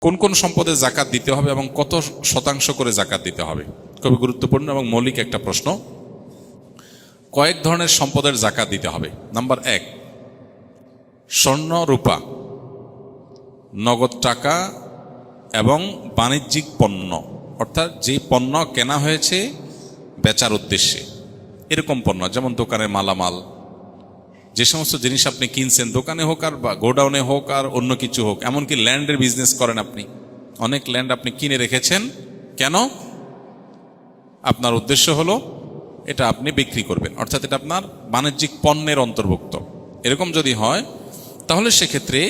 কোন কোন সম্পদে জাকাত দিতে হবে এবং কত শতাংশ করে জাকাত দিতে হবে, খুবই গুরুত্বপূর্ণ এবং মৌলিক একটা প্রশ্ন। কয়েক ধরনের সম্পদের জাকাত দিতে হবে। নাম্বার 1, স্বর্ণ রূপা, নগদ টাকা এবং বাণিজ্যিক পণ্য, অর্থাৎ যে পণ্য কেনা হয়েছে বেচার উদ্দেশ্যে, এরকম পণ্য, যেমন দোকানের মালামাল, যে সমস্ত জিনিস আপনি কিনছেন, দোকানে হোক আর বা গোডাউনে হোক আর অন্য কিছু হোক, এমনকি ল্যান্ডের বিজনেস করেন আপনি, অনেক ল্যান্ড আপনি কিনে রেখেছেন, কেন? আপনার উদ্দেশ্য হলো এটা আপনি বিক্রি করবেন, অর্থাৎ এটা আপনার বাণিজ্যিক পণ্যের অন্তর্ভুক্ত। এরকম যদি হয় তাহলে সেক্ষেত্রে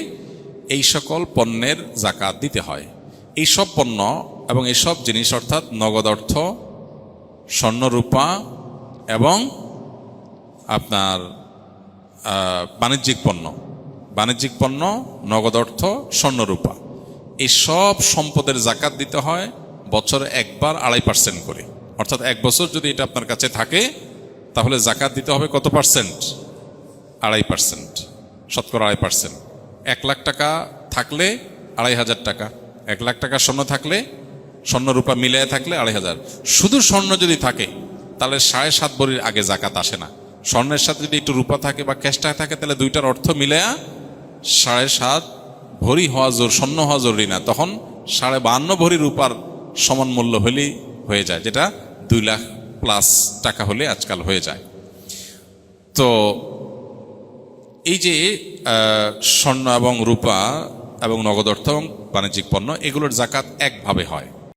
এই সকল পণ্যের জাকাত দিতে হয়। এই সব পণ্য এবং এইসব জিনিস অর্থাৎ নগদ অর্থ, স্বর্ণরূপা এবং আপনার বাণিজ্যিক পণ্য, নগদ অর্থ, স্বর্ণরূপা, এই সব সম্পদের জাকাত দিতে হয় বছরে একবার 2.5% করে। অর্থাৎ 1 বছর যদি এটা আপনার কাছে থাকে তাহলে জাকাত দিতে হবে কত পার্সেন্ট? 2.5%, শতকরা 2.5%। 1 লাখ টাকা থাকলে 2,500 টাকা, 1 লাখ টাকা স্বর্ণ থাকলে, স্বর্ণরূপা মিলিয়ে থাকলে 2,500। শুধু স্বর্ণ যদি থাকে তাহলে 7.5 ভরির আগে জাকাত আসে না। স্বর্ণের সাথে যদি একটু রূপা থাকে বা ক্যাশটা থাকে তাহলে দুইটার অর্থ মিলায়া 7.5 ভরি হওয়া স্বর্ণ হওয়া জরুরি না, তখন 52.5 ভরি রূপার সমান মূল্য হলেই হয়ে যায়, যেটা 2 লাখ প্লাস টাকা হলে আজকাল হয়ে যায়। তো এই যে স্বর্ণ এবং রূপা এবং নগদ অর্থ এবং বাণিজ্যিক পণ্য, এগুলোর জাকাত একভাবে হয়।